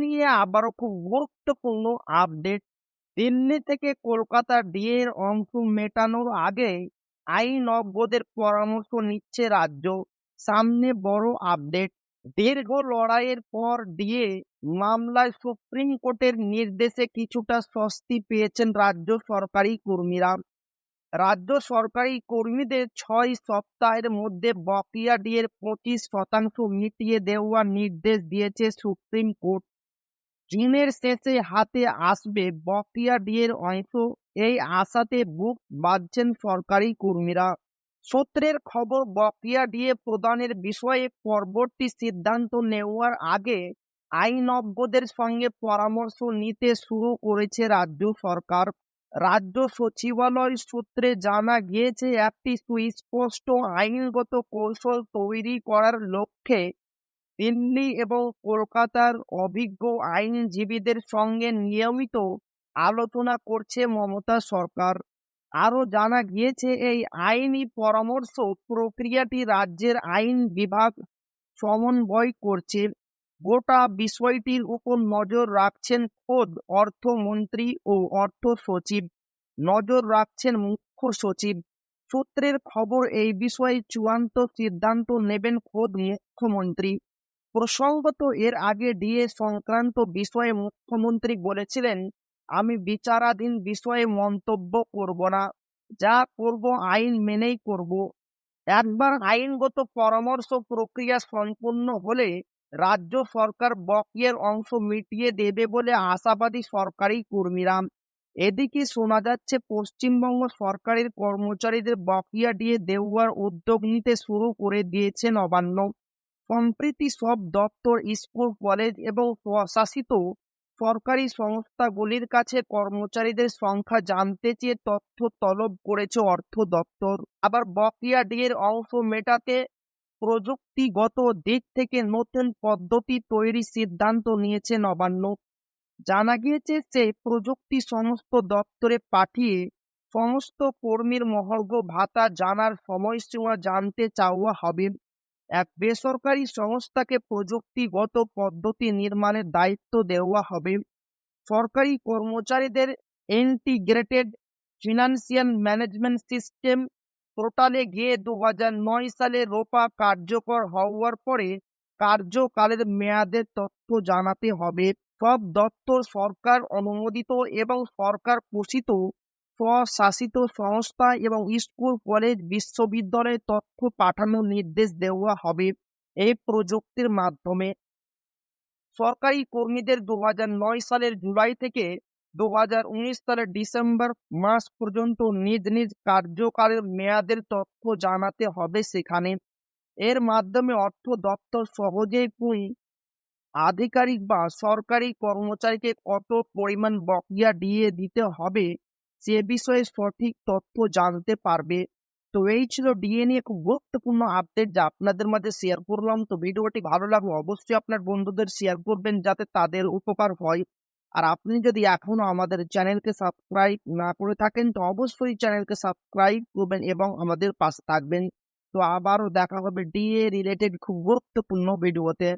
নিয়ে আবারও খুব গুরুত্বপূর্ণ আপডেট। দিল্লি থেকে কলকাতা ডিএর অংশ মেটানোর আগে আইন অজ্ঞদের পরামর্শ নিচ্ছে রাজ্য। সামনে বড় আপডেট। দীর্ঘ লড়াইয়ের পর ডিএ মামলায় সুপ্রিম কোর্টের নির্দেশে কিছুটা স্বস্তি পেয়েছেন রাজ্য সরকারি কর্মীরা। রাজ্য সরকারি কর্মীদের ৬ সপ্তাহের মধ্যে বকেয়া ডিএর ২৫% মিটিয়ে দেওয়ার নির্দেশ দিয়েছে সুপ্রিম কোর্ট। দিনের শেষে হাতে আসবে বকেয়া ডিএর অংশ, এই আশাতে বুক বাঁধছেন সরকারি কর্মীরা। সূত্রের খবর, বকেয়া ডিএ প্রদানের বিষয়ে পরবর্তী সিদ্ধান্ত নেওয়ার আগে আইনজ্ঞদের সঙ্গে পরামর্শ নিতে শুরু করেছে রাজ্য সরকার। রাজ্য সচিবালয় সূত্রে জানা গিয়েছে, একটি সুস্পষ্ট আইনগত কৌশল তৈরি করার লক্ষ্যে দিল্লি এবং কলকাতার অভিজ্ঞ আইনজীবীদের সঙ্গে নিয়মিত আলোচনা করছে মমতা সরকার। আরও জানা গিয়েছে, এই আইনি পরামর্শ প্রক্রিয়াটি রাজ্যের আইন বিভাগ সমন্বয় করছে। গোটা বিষয়টির উপর নজর রাখছেন খোদ অর্থমন্ত্রী ও অর্থ সচিব, নজর রাখছেন মুখ্য সচিব। সূত্রের খবর, এই বিষয়ে চূড়ান্ত সিদ্ধান্ত নেবেন খোদ মুখ্যমন্ত্রী। প্রসঙ্গত, এর আগে ডিএ সংক্রান্ত বিষয়ে মুখ্যমন্ত্রী বলেছিলেন, আমি বিচারাধীন বিষয়ে মন্তব্য করব না, যা করব আইন মেনেই করব। একবার আইনগত পরামর্শ প্রক্রিয়া সম্পন্ন হলে রাজ্য সরকার বকেয়ার অংশ মিটিয়ে দেবে বলে আশাবাদী সরকারি কর্মীরা। এদিকে শোনা যাচ্ছে, পশ্চিমবঙ্গ সরকারের কর্মচারীদের বকেয়া ডিএ দেওয়ার উদ্যোগ নিতে শুরু করে দিয়েছে নবান্ন। সম্প্রতি সব দপ্তর, স্কুল, কলেজ এবং স্বশাসিত সরকারি সংস্থাগুলির কাছে কর্মচারীদের সংখ্যা জানতে চেয়ে তথ্য তলব করেছে অর্থ দপ্তর। আবার বকেয়া ডিএর অংশ মেটাতে প্রযুক্তিগত দিক থেকে নতুন পদ্ধতি তৈরির সিদ্ধান্ত নিয়েছে নবান্ন। জানা গিয়েছে, সেই প্রযুক্তি সমস্ত দপ্তরে পাঠিয়ে সমস্ত কর্মীর মহার্ঘ ভাতা জানার সময়সীমা জানতে চাওয়া হবে। এক বেসরকারি সংস্থাকে প্রযুক্তিগত পদ্ধতি নির্মাণের দায়িত্ব দেওয়া হবে। সরকারি কর্মচারীদের ইন্টিগ্রেটেড ফিনান্সিয়াল ম্যানেজমেন্ট সিস্টেম পোর্টালে গিয়ে ২০০৯ সালে রোপা কার্যকর হওয়ার পরে কার্যকালের মেয়াদের তথ্য জানাতে হবে। সব দপ্তর, সরকার অনুমোদিত এবং সরকার পোষিত স্বশাসিত সংস্থা এবং স্কুল, কলেজ, বিশ্ববিদ্যালয়ে তথ্য পাঠানোর নির্দেশ দেওয়া হবে এই প্রযুক্তির মাধ্যমে। সরকারি কর্মীদের ২০০৯ সালের জুলাই থেকে ২০১৯ সালের ডিসেম্বর মাস পর্যন্ত নিজ নিজ কার্যকালের মেয়াদের তথ্য জানাতে হবে সেখানে। এর মাধ্যমে অর্থ দপ্তর সহজেই কোন আধিকারিক বা সরকারি কর্মচারীকে কত পরিমাণ বকেয়া ডিএ দিতে হবে সে বিষয়ে সঠিক তথ্য জানতে পারবে। তো এই ছিল ডিএ নিয়ে খুব গুরুত্বপূর্ণ আপডেট, যা আপনাদের মাঝে শেয়ার করলাম। তো ভিডিওটি ভালো লাগলে অবশ্যই আপনার বন্ধুদের শেয়ার করবেন, যাতে তাদের উপকার হয়। আর আপনি যদি এখনো আমাদের চ্যানেলকে সাবস্ক্রাইব না করে থাকেন, তো অবশ্যই চ্যানেলকে সাবস্ক্রাইব করবেন এবং আমাদের পাশে থাকবেন। তো আবারও দেখা হবে ডিএ রিলেটেড খুব গুরুত্বপূর্ণ ভিডিওতে।